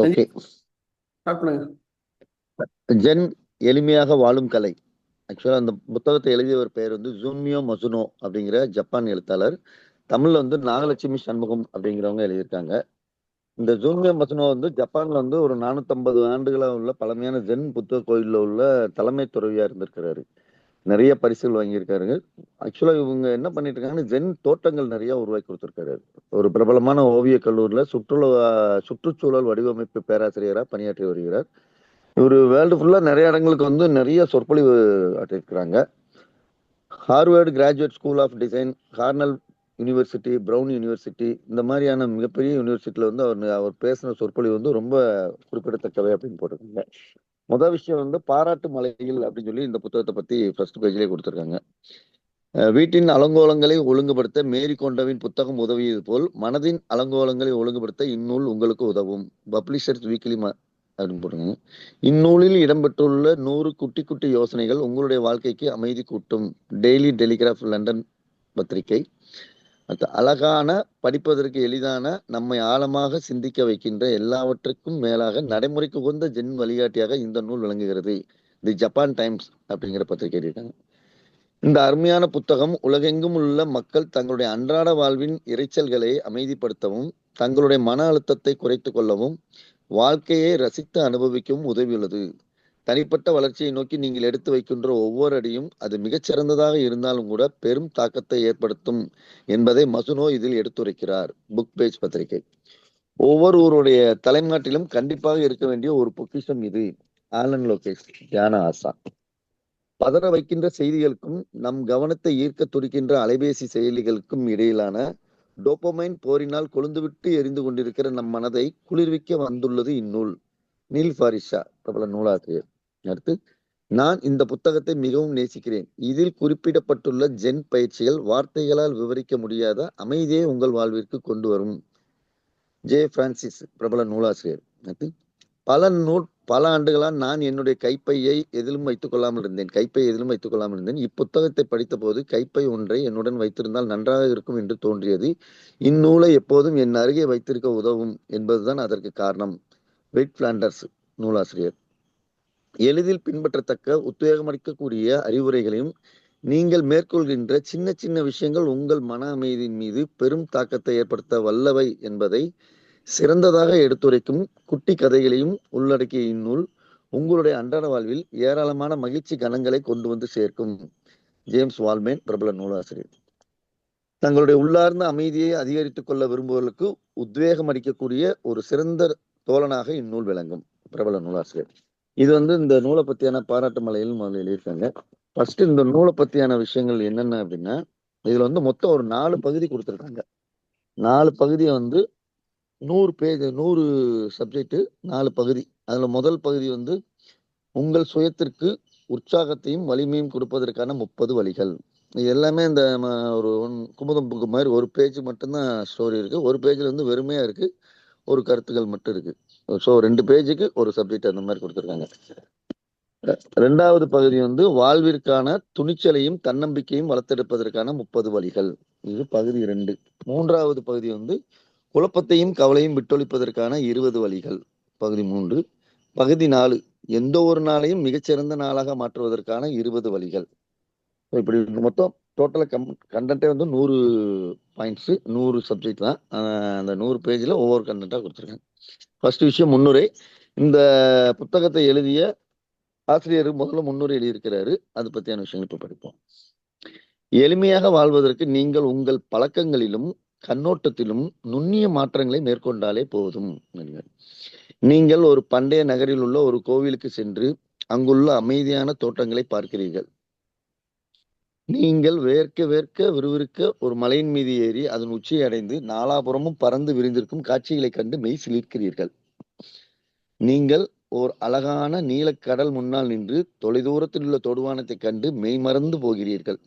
Okay. Start பண்ணுங்க. Gen எளிமையாக வாழும் கலை. ஆக்சுவலா அந்த புத்தகத்தை எழுதியவர் பெயர் வந்து ஜூன்மியோ மசுனோ அப்படிங்கிற ஜப்பான் எழுத்தாளர். தமிழ்ல வந்து நாகலட்சுமி சண்முகம் அப்படிங்கிறவங்க எழுதியிருக்காங்க. இந்த ஜூன்மியோ மசுனோ வந்து ஜப்பான்ல வந்து ஒரு 450 ஆண்டுகளா உள்ள பழமையான ஜென் புத்த கோயில்ல உள்ள தலைமை துறவியா இருந்திருக்கிறாரு. நிறைய பரிசுகள் வாங்கியிருக்காரு. ஆக்சுவலா இவங்க என்ன பண்ணிட்டு இருக்காங்கன்னா ஜென் தோட்டங்கள் நிறைய உருவாக்கி கொடுத்திருக்காரு. ஒரு பிரபலமான ஓவிய கல்லூரியில சுற்றுச்சூழல் வடிவமைப்பு பேராசிரியரா பணியாற்றி வருகிறார். இவர் வேர்ல்டு ஃபுல்லா நிறைய இடங்களுக்கு வந்து நிறைய சொற்பொழிவு ஆற்றிருக்கிறாங்க. Harvard graduate school of design, Cornell university, Brown university, இந்த மாதிரியான மிகப்பெரிய யூனிவர்சிட்டியில வந்து அவர் பேசின சொற்பொழிவு வந்து ரொம்ப குறிப்பிடத்தக்கவை அப்படின்னு போட்டிருக்காங்க. முதல் விஷயம் வந்து பாராட்டு மலைகள் அப்படின்னு சொல்லி இந்த புத்தகத்தை பத்தி ஃபர்ஸ்ட் பேஜ்லேயே கொடுத்துருக்காங்க. வீட்டின் அலங்கோலங்களை ஒழுங்குபடுத்த மேரி கொண்டவின் புத்தகம் உதவியது போல் மனதின் அலங்கோலங்களை ஒழுங்குபடுத்த இந்நூல் உங்களுக்கு உதவும். பப்ளிஷர்ஸ் வீக்லி அப்படின்னு போட்டுருங்க. இந்நூலில் இடம்பெற்றுள்ள 100 குட்டி குட்டி யோசனைகள் உங்களுடைய வாழ்க்கைக்கு அமைதி கூட்டும். டெய்லி டெலிகிராஃப் லண்டன் பத்திரிகை. அழகான, படிப்பதற்கு எளிதான, நம்மை ஆழமாக சிந்திக்க வைக்கின்ற, எல்லாவற்றுக்கும் மேலாக நடைமுறைக்கு உகந்த ஜென் வழிகாட்டியாக இந்த நூல் விளங்குகிறது. தி ஜப்பான் டைம்ஸ் அப்படிங்கிற பத்திரிகை இருக்காங்க. இந்த அருமையான புத்தகம் உலகெங்கும் உள்ள மக்கள் தங்களுடைய அன்றாட வாழ்வின் இரைச்சல்களை அமைதிப்படுத்தவும், தங்களுடைய மன அழுத்தத்தை குறைத்துக் கொள்ளவும், வாழ்க்கையை ரசித்து அனுபவிக்கவும் உதவியுள்ளது. தனிப்பட்ட வளர்ச்சியை நோக்கி நீங்கள் எடுத்து வைக்கின்ற ஒவ்வொரு அடியும் அது மிகச்சிறந்ததாக இருந்தாலும் கூட பெரும் தாக்கத்தை ஏற்படுத்தும் என்பதை மசுனோ இதில் எடுத்துரைக்கிறார். புக் பேஜ் பத்திரிகை. ஒவ்வொருவருடைய தலைநாட்டிலும் கண்டிப்பாக இருக்க வேண்டிய ஒரு பொக்கிஷம் இது. ஆலன் லோகேஷ், தியான ஆசா. பதற வைக்கின்ற செய்திகளுக்கும் நம் கவனத்தை ஈர்க்க துடிக்கின்ற அலைபேசி செயலிகளுக்கும் இடையிலான டோபமைன் போரினால் கொழுந்துவிட்டு எரிந்து கொண்டிருக்கிற நம் மனதை குளிர்விக்க வந்துள்ளது இந்நூல். நீல் பாரிஷா, பிரபல நூலாசிரியர். அடுத்து, நான் இந்த புத்தகத்தை மிகவும் நேசிக்கிறேன். இதில் குறிப்பிடப்பட்டுள்ள ஜென் பயிற்சிகள் வார்த்தைகளால் விவரிக்க முடியாத அமைதியை உங்கள் வாழ்விற்கு கொண்டு வரும். ஜே பிரான்சிஸ், பிரபல நூலாசிரியர். அடுத்து, பல ஆண்டுகளால் நான் என்னுடைய கைப்பையை எதிலும் வைத்துக் கொள்ளாமல் இருந்தேன். இப்புத்தகத்தை படித்த போது கைப்பை ஒன்றை என்னுடன் வைத்திருந்தால் நன்றாக இருக்கும் என்று தோன்றியது. இந்நூலை எப்போதும் என் அருகே வைத்திருக்க உதவும் என்பதுதான் அதற்கு காரணம். வெயிட் பிளாண்டர்ஸ், நூலாசிரியர். எளிதில் பின்பற்றத்தக்க, உத்வேகமளிக்கக்கூடிய அறிவுரைகளையும் நீங்கள் மேற்கொள்கின்ற சின்ன சின்ன விஷயங்கள் உங்கள் மன அமைதியின் மீது பெரும் தாக்கத்தை ஏற்படுத்த வல்லவை என்பதை சிறந்ததாக எடுத்துரைக்கும் குட்டி கதைகளையும் உள்ளடக்கிய இந்நூல் உங்களுடைய அன்றாட வாழ்வில் ஏராளமான மகிழ்ச்சி கணங்களை கொண்டு வந்து சேர்க்கும். ஜேம்ஸ் வால்மேன், பிரபல நூலாசிரியர். தங்களுடைய உள்ளார்ந்த அமைதியை அதிகரித்துக் கொள்ள விரும்புவதற்கு உத்வேகம் அளிக்கக்கூடிய ஒரு சிறந்த தோழனாக இந்நூல் விளங்கும். பிரபல நூலாசிரியர். இது வந்து இந்த நூலை பத்தியான பாராட்டு மலையில் முதல்ல எழுதியிருக்காங்க. ஃபர்ஸ்ட் இந்த நூலை பத்தியான விஷயங்கள் என்னென்ன அப்படின்னா, இதுல வந்து மொத்தம் ஒரு 4 பகுதி கொடுத்துருக்காங்க. 4 பகுதியை வந்து 100 பேஜ், 100 சப்ஜெக்ட், 4 பகுதி. அதுல முதல் பகுதி வந்து உங்கள் சுயத்திற்கு உற்சாகத்தையும் வலிமையும் கொடுப்பதற்கான 30 வழிகள். இது எல்லாமே இந்த ஒரு குமுதம் புக்கு மாதிரி ஒரு பேஜ் மட்டும்தான் ஸ்டோரி இருக்கு. ஒரு பேஜ்ல வந்து வெறுமையா இருக்கு, ஒரு கருத்துக்கள் மட்டும் இருக்கு. ஸோ 2 பேஜுக்கு ஒரு சப்ஜெக்ட் அந்த மாதிரி கொடுத்துருக்காங்க. 2வது பகுதி வந்து வாழ்விற்கான துணிச்சலையும் தன்னம்பிக்கையும் வளர்த்தெடுப்பதற்கான 30 வழிகள். இது பகுதி 2. 3வது பகுதி வந்து குழப்பத்தையும் கவலையும் விட்டொழிப்பதற்கான 20 வழிகள். பகுதி 3. பகுதி 4 எந்த ஒரு நாளையும் மிகச்சிறந்த நாளாக மாற்றுவதற்கான 20 வழிகள். இப்படி மொத்தம் டோட்டலா கண்டென்ட்டே வந்து 100 பாயிண்ட்ஸ், 100 சப்ஜெக்ட் தான். அந்த 100 பேஜ்ல ஒவ்வொரு கண்டென்ட்டா கொடுத்துருக்காங்க. ஃபர்ஸ்ட் விஷயம் முன்னுரை. இந்த புத்தகத்தை எழுதிய ஆசிரியர் முதல்ல முன்னுரை எழுதியிருக்கிறாரு. அது பத்தியான விஷயங்கள் இப்ப படிப்போம். எளிமையாக வாழ்வதற்கு நீங்கள் உங்கள் பழக்கங்களிலும் கண்ணோட்டத்திலும் நுண்ணிய மாற்றங்களை மேற்கொண்டாலே போதும். நீங்கள் ஒரு பண்டைய நகரில் உள்ள ஒரு கோவிலுக்கு சென்று அங்குள்ள அமைதியான தோட்டங்களை பார்க்கிறீர்கள். நீங்கள் வேர்க்க விறுவிறுக்க ஒரு மலையின் மீது ஏறி அதன் உச்சியை அடைந்து நாலாபுறமும் பறந்து விரிந்திருக்கும் காட்சிகளை கண்டு மெய் சிலிர்க்கிறீர்கள். நீங்கள் ஓர் அழகான நீலக்கடல் முன்னால் நின்று தொலைதூரத்தில் உள்ள தொடுவானத்தை கண்டு மெய்மறந்து போகிறீர்கள்.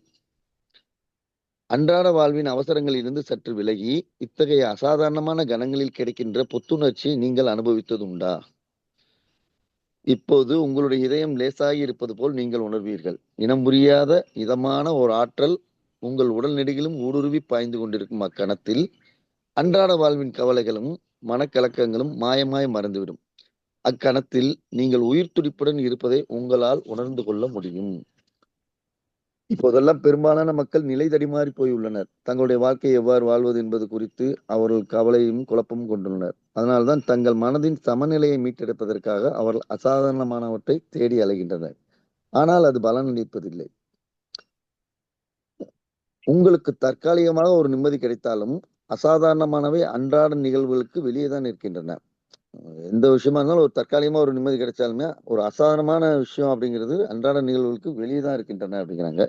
அன்றாட வாழ்வின் அவசரங்களிலிருந்து சற்று விலகி இத்தகைய அசாதாரணமான கணங்களில் கிடைக்கின்ற புத்துணர்ச்சியை நீங்கள் அனுபவித்தது உண்டா? இப்போது உங்களுடைய இதயம் லேசாகி இருப்பது போல் நீங்கள் உணர்வீர்கள். இனம் புரியாத இதமான ஒரு ஆற்றல் உங்கள் உடல் நெடுகிலும் ஊடுருவி பாய்ந்து கொண்டிருக்கும் அக்கணத்தில் அன்றாட வாழ்வின் கவலைகளும் மனக்கலக்கங்களும் மாயமாய் மறந்துவிடும். அக்கணத்தில் நீங்கள் உயிர் துடிப்புடன் இருப்பதை உங்களால் உணர்ந்து கொள்ள முடியும். இப்போதெல்லாம் பெரும்பாலான மக்கள் நிலை தடுமாறி போயுள்ளனர். தங்களுடைய வாழ்க்கையை எவ்வாறு வாழ்வது என்பது குறித்து அவர்கள் கவலையும் குழப்பமும் கொண்டுள்ளனர். அதனால்தான் தங்கள் மனதின் சமநிலையை மீட்டெடுப்பதற்காக அவர்கள் அசாதாரணமானவற்றை தேடி அலைகின்றனர். ஆனால் அது பலனளிப்பதில்லை. உங்களுக்கு தற்காலிகமாக ஒரு நிம்மதி கிடைத்தாலும் அசாதாரணமானவை அன்றாட நிகழ்வுகளுக்கு வெளியே தான் இருக்கின்றன. எந்த விஷயமா இருந்தாலும் ஒரு தற்காலிகமா ஒரு நிம்மதி கிடைச்சாலுமே ஒரு அசாதாரணமான விஷயம் அப்படிங்கிறது அன்றாட நிகழ்வுகளுக்கு வெளியே தான் இருக்கின்றன அப்படிங்கிறாங்க.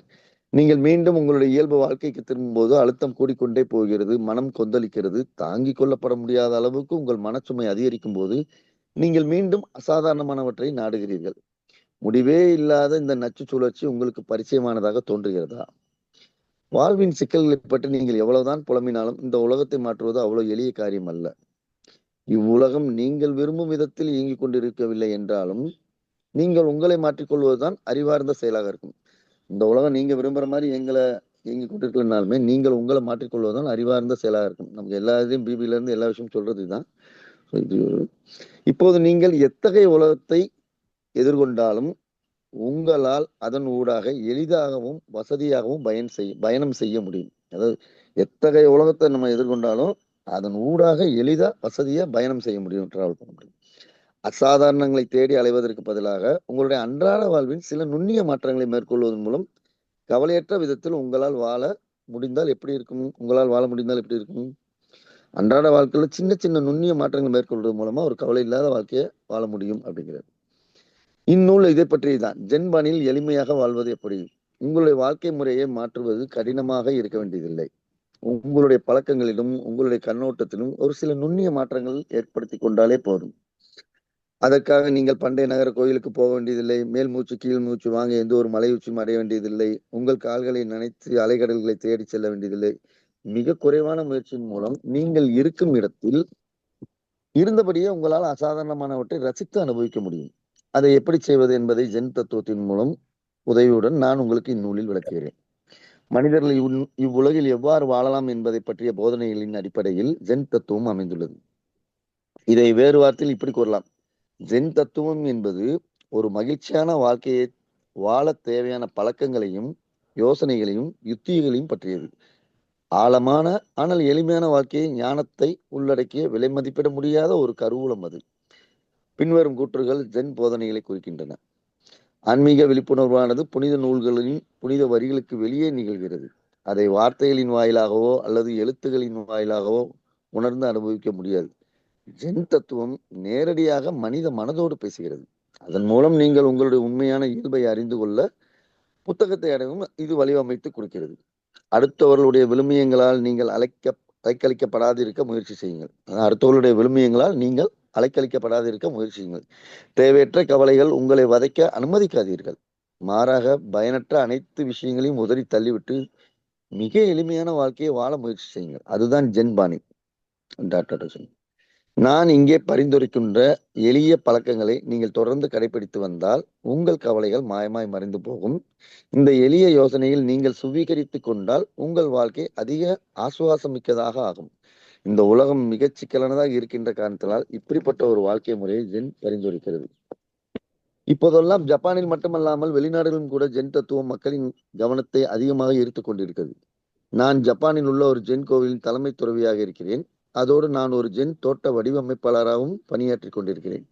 நீங்கள் மீண்டும் உங்களுடைய இயல்பு வாழ்க்கைக்கு திரும்பும்போது அழுத்தம் கூடிக்கொண்டே போகிறது, மனம் கொந்தளிக்கிறது, தாங்கிக் கொள்ளப்பட முடியாத அளவுக்கு உங்கள் மனச்சுமை அதிகரிக்கும் போது நீங்கள் மீண்டும் அசாதாரணமானவற்றை நாடுகிறீர்கள். முடிவே இல்லாத இந்த நச்சு சுழற்சி உங்களுக்கு பரிச்சயமானதாக தோன்றுகிறதா? வாழ்வின் சிக்கல்களை பற்றி நீங்கள் எவ்வளவுதான் புலம்பினாலும் இந்த உலகத்தை மாற்றுவது அவ்வளவு எளிய காரியம் அல்ல. இவ்வுலகம் நீங்கள் விரும்பும் விதத்தில் இயங்கிக் கொண்டிருக்கவில்லை என்றாலும் நீங்கள் உங்களை மாற்றிக்கொள்வதுதான் அறிவார்ந்த செயலாக இருக்கும். இந்த உலகம் நீங்க விரும்புற மாதிரி இயங்கிக் கொண்டிருக்கலனாலுமே நீங்கள் உங்களை மாற்றிக்கொள்வதுதான் அறிவார்ந்த செயலாக இருக்கும். நமக்கு எல்லா இதையும் பிபில இருந்து எல்லா விஷயம் சொல்றது இதுதான். இப்போது நீங்கள் எத்தகைய உலகத்தை எதிர்கொண்டாலும் உங்களால் அதன் ஊடாக எளிதாகவும் வசதியாகவும் பயணம் செய்ய முடியும். அதாவது எத்தகைய உலகத்தை நம்ம எதிர்கொண்டாலும் அதன் ஊடாக எளிதா வசதியா பயணம் செய்ய முடியும், டிராவல் பண்ண முடியும். அசாதாரணங்களை தேடி அலைவதற்கு பதிலாக உங்களுடைய அன்றாட வாழ்வில் சில நுண்ணிய மாற்றங்களை மேற்கொள்வதன் மூலம் கவலையற்ற விதத்தில் உங்களால் வாழ முடிந்தால் எப்படி இருக்கும்? அன்றாட வாழ்க்கையில சின்ன சின்ன நுண்ணிய மாற்றங்கள் மேற்கொள்வது மூலமா ஒரு கவலை இல்லாத வாழ்க்கையை வாழ முடியும் அப்படிங்கிறது. இந்நூல் இதை பற்றியதுதான். ஜென் பாணியில் எளிமையாக வாழ்வது எப்படி? உங்களுடைய வாழ்க்கை முறையை மாற்றுவது கடினமாக இருக்க வேண்டியதில்லை. உங்களுடைய பழக்கங்களிலும் உங்களுடைய கண்ணோட்டத்திலும் ஒரு சில நுண்ணிய மாற்றங்கள் ஏற்படுத்தி கொண்டாலே போதும். அதற்காக நீங்கள் பண்டைய நகர கோயிலுக்கு போக வேண்டியதில்லை. மேல் மூச்சு கீழ் மூச்சு வாங்க எந்த ஒரு மலை உச்சியும் அடைய வேண்டியதில்லை. உங்கள் கால்களை நனைத்து அலைகடல்களை தேடி செல்ல வேண்டியதில்லை. மிக குறைவான முயற்சியின் மூலம் நீங்கள் இருக்கும் இடத்தில் இருந்தபடியே உங்களால் அசாதாரணமானவற்றை ரசித்து அனுபவிக்க முடியும். அதை எப்படி செய்வது என்பதை ஜென் தத்துவத்தின் மூலம் உதவியுடன் நான் உங்களுக்கு இந்நூலில் விளக்குகிறேன். மனிதர்கள் இவ்வுலகில் எவ்வாறு வாழலாம் என்பதை பற்றிய போதனைகளின் அடிப்படையில் ஜென் தத்துவம் அமைந்துள்ளது. இதை வேறு வார்த்தையில் இப்படி கூறலாம். ஜென் தத்துவம் என்பது ஒரு மகிழ்ச்சியான வாழ்க்கையை வாழ தேவையான பழக்கங்களையும் யோசனைகளையும் யுத்திகளையும் பற்றியது. ஆழமான ஆனால் எளிமையான வாழ்க்கையை ஞானத்தை உள்ளடக்கிய விலை மதிப்பிட முடியாத ஒரு கருவூலம் அது. பின்வரும் கூற்றுகள் ஜென் போதனைகளை குறிக்கின்றன. ஆன்மீக விழிப்புணர்வானது புனித நூல்களின் புனித வரிகளுக்கு வெளியே நிகழ்கிறது. அதை வார்த்தைகளின் வாயிலாகவோ அல்லது எழுத்துகளின் வாயிலாகவோ உணர்ந்து அனுபவிக்க முடியாது. ஜென் தத்துவம் நேரடியாக மனித மனதோடு பேசுகிறது. அதன் மூலம் நீங்கள் உங்களுடைய உண்மையான இயல்பை அறிந்து கொள்ள புத்தகத்தை அடைவும் இது வடிவமைத்து கொடுக்கிறது. அடுத்தவர்களுடைய விழுமியங்களால் நீங்கள் அலைக்கழிக்கப்படாதிருக்க முயற்சி செய்யுங்கள். அடுத்தவர்களுடைய விழுமியங்களால் நீங்கள் அலைக்கழிக்கப்படாதிருக்க முயற்சி செய்யுங்கள். தேவையற்ற கவலைகள் உங்களை வதைக்க அனுமதிக்காதீர்கள். மாறாக பயனற்ற அனைத்து விஷயங்களையும் உதறி தள்ளிவிட்டு மிக எளிமையான வாழ்க்கையை வாழ முயற்சி செய்யுங்கள். அதுதான் ஜென் பாணி. டாக்டர் நான் இங்கே பரிந்துரைக்கின்ற எளிய பழக்கங்களை நீங்கள் தொடர்ந்து கடைபிடித்து வந்தால் உங்கள் கவலைகள் மாயமாய் மறைந்து போகும். இந்த எளிய யோசனையில் நீங்கள் சுவீகரித்து கொண்டால் உங்கள் வாழ்க்கை அதிக ஆசுவாசமிக்கதாக ஆகும். இந்த உலகம் மிகச் சிக்கலானதாக இருக்கின்ற காரணத்தினால் இப்படிப்பட்ட ஒரு வாழ்க்கை முறையை ஜென் பரிந்துரைக்கிறது. இப்போதெல்லாம் ஜப்பானில் மட்டுமல்லாமல் வெளிநாடுகளிலும் கூட ஜென் தத்துவம் மக்களின் கவனத்தை அதிகமாக ஈர்த்து கொண்டிருக்கிறது. நான் ஜப்பானில் உள்ள ஒரு ஜென் கோவிலின் தலைமை துறவியாக இருக்கிறேன். அதோடு நான் ஒரு ஜென் தோட்ட வடிவமைப்பாளராகவும் பணியாற்றி கொண்டிருக்கிறேன்.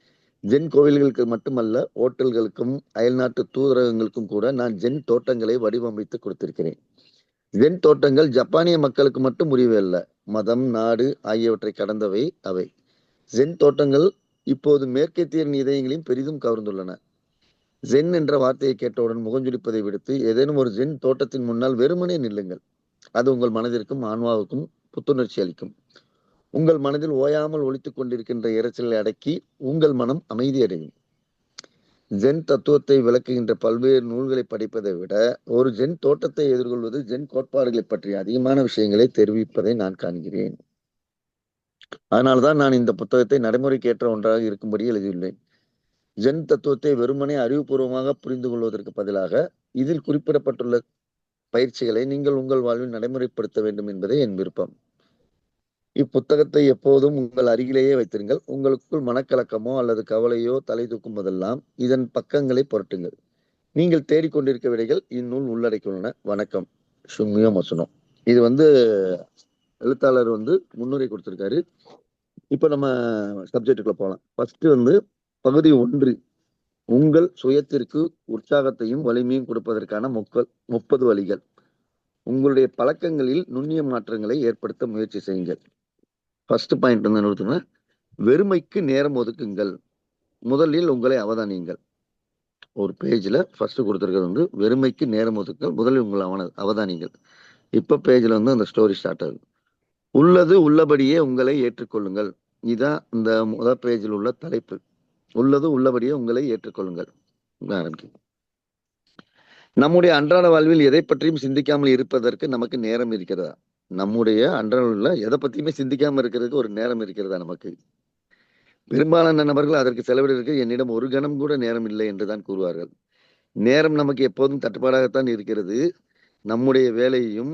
ஜென் கோவில்களுக்கு மட்டுமல்ல, ஓட்டல்களுக்கும் அயல்நாட்டு தூதரகங்களுக்கும் கூட நான் ஜென் தோட்டங்களை வடிவமைத்து கொடுத்திருக்கிறேன். ஜென் தோட்டங்கள் ஜப்பானிய மக்களுக்கு மட்டும் உரியவை அல்ல, மதம், நாடு ஆகியவற்றை கடந்தவை அவை. ஜென் தோட்டங்கள் இப்போது மேற்கத்தியரின் இதயங்களையும் பெரிதும் கவர்ந்துள்ளன. ஜென் என்ற வார்த்தையை கேட்டவுடன் முகஞ்சுளிப்பதை விடுத்து ஏதேனும் ஒரு ஜென் தோட்டத்தின் முன்னால் வெறுமனே நில்லுங்கள். அது உங்கள் மனதிற்கும் ஆன்மாவுக்கும் புத்துணர்ச்சி அளிக்கும். உங்கள் மனதில் ஓயாமல் ஒலித்துக் கொண்டிருக்கின்ற இரைச்சலை அடக்கி உங்கள் மனம் அமைதி அடையும். ஜென் தத்துவத்தை விளக்குகின்ற பல்வேறு நூல்களை படிப்பதை விட ஒரு ஜென் தோட்டத்தை எதிர்கொள்வது ஜென் கோட்பாடுகளை பற்றிய அதிகமான விஷயங்களை தெரிவிப்பதை நான் காண்கிறேன். அதனால்தான் நான் இந்த புத்தகத்தை நடைமுறைக்கு ஏற்ற ஒன்றாக இருக்கும்படி எழுதியுள்ளேன். ஜென் தத்துவத்தை வெறுமனே அறிவுபூர்வமாக புரிந்து கொள்வதற்கு பதிலாக இதில் குறிப்பிடப்பட்டுள்ள பயிற்சிகளை நீங்கள் உங்கள் வாழ்வில் நடைமுறைப்படுத்த வேண்டும் என்பதே என் விருப்பம். இப்புத்தகத்தை எப்போதும் உங்கள் அருகிலேயே வைத்திருங்கள். உங்களுக்குள் மனக்கலக்கமோ அல்லது கவலையோ தலை தூக்கும் போதெல்லாம் இதன் பக்கங்களை புரட்டுங்கள். நீங்கள் தேடிக்கொண்டிருக்க விடைகள் இந்நூல் உள்ளடக்கியுள்ளன. வணக்கம். ஷுன்மியோ மசுனோ. இது எழுத்தாளர் முன்னுரை கொடுத்திருக்காரு. இப்ப நம்ம சப்ஜெக்டுக்குள்ள போலாம். ஃபர்ஸ்ட் பகுதி 1, உங்கள் சுயத்திற்கு உற்சாகத்தையும் வலிமையும் கொடுப்பதற்கான 30 வழிகள். உங்களுடைய பழக்கங்களில் நுண்ணிய மாற்றங்களை ஏற்படுத்த முயற்சி செய்யுங்கள். ஃபர்ஸ்ட் பாயிண்ட் நிறுத்துங்க. வெறுமைக்கு நேரம் ஒதுக்குங்கள். முதலில் உங்களை அவதானியுங்கள். ஒரு பேஜ்ல ஃபர்ஸ்ட் கொடுத்திருக்கிறது வெறுமைக்கு நேரம் ஒதுக்குங்கள், முதலில் உங்களை அவதானியுங்கள். இப்ப பேஜ்ல அந்த ஸ்டோரி ஸ்டார்ட் ஆகுது. உள்ளது உள்ளபடியே உங்களை ஏற்றுக்கொள்ளுங்கள். இதுதான் இந்த முதல் பேஜில் உள்ள தலைப்பு. உள்ளது உள்ளபடியே உங்களை ஏற்றுக்கொள்ளுங்கள். ஆரம்பிக்கும். நம்முடைய அன்றாட வாழ்வில் எதை பற்றியும் சிந்திக்காமல் இருப்பதற்கு நமக்கு நேரம் இருக்கிறதா? நம்முடைய அன்றாட எதை பத்தியுமே சிந்திக்காம இருக்கிறதுக்கு ஒரு நேரம் இருக்கிறதா நமக்கு? பெரும்பாலான நபர்கள் அதற்கு செலவிடுவதற்கு என்னிடம் ஒரு கணம் கூட நேரம் இல்லை என்றுதான் கூறுவார்கள். நேரம் நமக்கு எப்போதும் தட்டுப்பாடாகத்தான் இருக்கிறது. நம்முடைய வேலையும்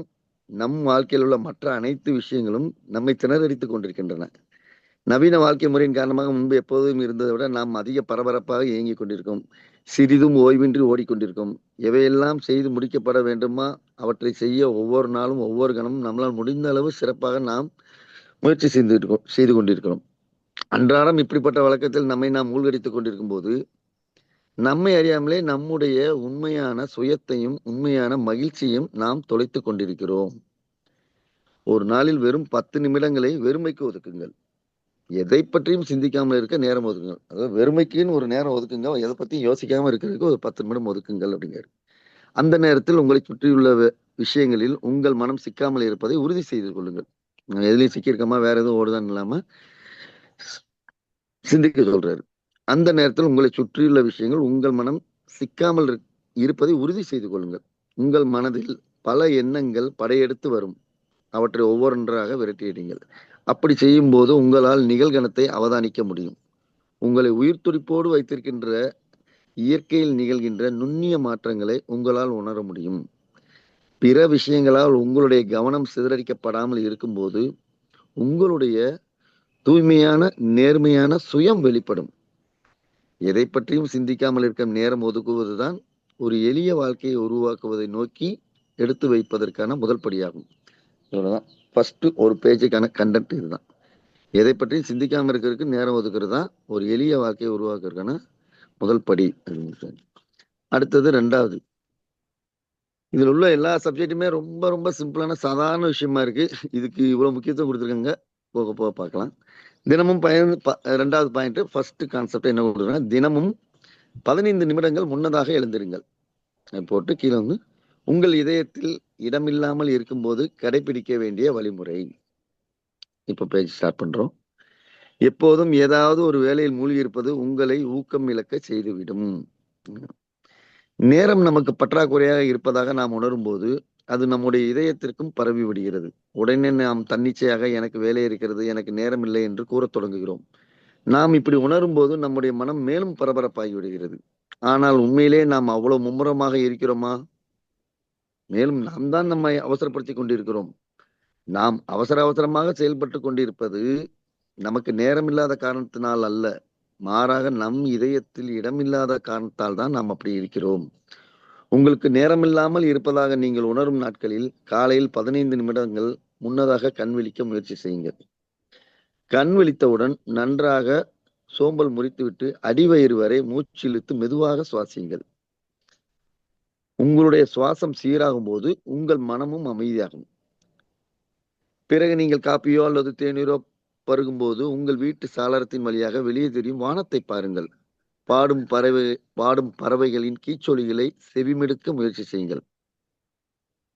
நம் வாழ்க்கையில் உள்ள மற்ற அனைத்து விஷயங்களும் நம்மை திணறடித்துக் கொண்டிருக்கின்றன. நவீன வாழ்க்கை முறையின் காரணமாக முன்பு எப்போதும் இருந்ததை விட நாம் அதிக பரபரப்பாக இயங்கிக் கொண்டிருக்கோம். சிறிதும் ஓய்வின்றி ஓடிக்கொண்டிருக்கோம். எவையெல்லாம் செய்து முடிக்கப்பட வேண்டுமா அவற்றை செய்ய ஒவ்வொரு நாளும் ஒவ்வொரு கணமும் நம்மளால் முடிந்த அளவு சிறப்பாக நாம் முயற்சி செய்து கொண்டிருக்கிறோம். அன்றாடம் இப்படிப்பட்ட வழக்கத்தில் நம்மை நாம் மூழ்கடித்துக் கொண்டிருக்கும் போது நம்மை அறியாமலே நம்முடைய உண்மையான சுயத்தையும் உண்மையான மகிழ்ச்சியையும் நாம் தொலைத்துக் கொண்டிருக்கிறோம். ஒரு நாளில் வெறும் 10 நிமிடங்களை வெறுமைக்கு ஒதுக்குங்கள். எதை பற்றியும் சிந்திக்காமல் இருக்க நேரம் ஒதுக்குங்கள். அதாவது வெறுமைக்குன்னு ஒரு நேரம் ஒதுக்குங்க. எதை பத்தியும் யோசிக்காம இருக்கிறதுக்கு ஒரு 10 நிமிடம் ஒதுக்குங்கள் அப்படிங்கிறாரு. அந்த நேரத்தில் உங்களை சுற்றியுள்ள விஷயங்களில் உங்கள் மனம் சிக்காமல் இருப்பதை உறுதி செய்து கொள்ளுங்கள். எதுலையும் சிக்கியிருக்கமா, வேற எதுவும் ஓடுதான் இல்லாம சிந்திக்க சொல்றாரு. அந்த நேரத்தில் உங்களை சுற்றியுள்ள விஷயங்கள் உங்கள் மனம் சிக்காமல் இருப்பதை உறுதி செய்து கொள்ளுங்கள். உங்கள் மனதில் பல எண்ணங்கள் படையெடுத்து வரும். அவற்றை ஒவ்வொன்றாக விரட்டியிடுங்கள். அப்படி செய்யும் போது உங்களால் நிகழ்கணத்தை அவதானிக்க முடியும். உங்களை உயிர் துடிப்போடு வைத்திருக்கின்ற இயற்கையில் நிகழ்கின்ற நுண்ணிய மாற்றங்களை உங்களால் உணர முடியும். பிற விஷயங்களால் உங்களுடைய கவனம் சிதறடிக்கப்படாமல் இருக்கும்போது உங்களுடைய தூய்மையான நேர்மையான சுயம் வெளிப்படும். எதை பற்றியும் சிந்திக்காமல் இருக்க நேரம் ஒதுக்குவதுதான் ஒரு எளிய வாழ்க்கையை உருவாக்குவதை நோக்கி எடுத்து வைப்பதற்கான முதல் படியாகும். இவ்வளவுதான். ஃபர்ஸ்ட் ஒரு பேஜுக்கான கண்டென்ட் இதுதான். எதை பற்றி சிந்திக்காம இருக்கிறதுக்கு நேரம் ஒதுக்குறது தான் ஒரு எளிய வாழ்க்கையை உருவாக்குறதுக்கான முதல் படி. அடுத்தது 2வது. இதுல உள்ள எல்லா சப்ஜெக்ட்டுமே ரொம்ப ரொம்ப சிம்பிளான சாதாரண விஷயமா இருக்கு. இதுக்கு இவ்வளவு முக்கியத்துவம் கொடுத்துருக்காங்க. போக போக பார்க்கலாம். தினமும் 2வது பாயிண்ட் ஃபர்ஸ்ட் கான்செப்ட் என்ன கொடுக்குறாங்க? தினமும் 15 நிமிடங்கள் முன்னதாக எழுந்திருங்கள். போட்டு கீழே உங்கள் இதயத்தில் இடமில்லாமல் இருக்கும்போது கடைபிடிக்க வேண்டிய வழிமுறை. இப்ப பேஜ் ஸ்டார்ட் பண்றோம். எப்போதும் ஏதாவது ஒரு வேலையில் மூழ்கி இருப்பது உங்களை ஊக்கம் இழக்க செய்துவிடும். நேரம் நமக்கு பற்றாக்குறையாக இருப்பதாக நாம் உணரும் போது அது நம்முடைய இதயத்திற்கும் பரவி விடுகிறது. உடனே நாம் தன்னிச்சையாக எனக்கு வேலை இருக்கிறது, எனக்கு நேரம் இல்லை என்று கூறத் தொடங்குகிறோம். நாம் இப்படி உணரும் போது நம்முடைய மனம் மேலும் பரபரப்பாகி விடுகிறது. ஆனால் உண்மையிலே நாம் அவ்வளவு மும்முரமாக இருக்கிறோமா? மேலும் நாம் தான் நம்மை அவசரப்படுத்தி கொண்டிருக்கிறோம். நாம் அவசரமாக செயல்பட்டு கொண்டிருப்பது நமக்கு நேரம் இல்லாத காரணத்தினால் அல்ல, மாறாக நம் இதயத்தில் இடமில்லாத காரணத்தால் தான் நாம் அப்படி இருக்கிறோம். உங்களுக்கு நேரமில்லாமல் இருப்பதாக நீங்கள் உணரும் நாட்களில் காலையில் 15 நிமிடங்கள் முன்னதாக கண் விழிக்க முயற்சி செய்யுங்கள். கண் விழித்தவுடன் நன்றாக சோம்பல் முறித்துவிட்டு அடிவயிறு வரை மூச்சு இழுத்து மெதுவாக சுவாசியுங்கள். உங்களுடைய சுவாசம் சீராகும் போது உங்கள் மனமும் அமைதியாகும். பிறகு நீங்கள் காப்பியோ அல்லது தேநீரோ பருகும்போது உங்கள் வீட்டு சாளரத்தின் வழியாக வெளியே தெரியும் வானத்தை பாருங்கள். பாடும் பறவைகளின் கீச்சொலிகளை செவிமெடுக்க முயற்சி செய்யுங்கள்.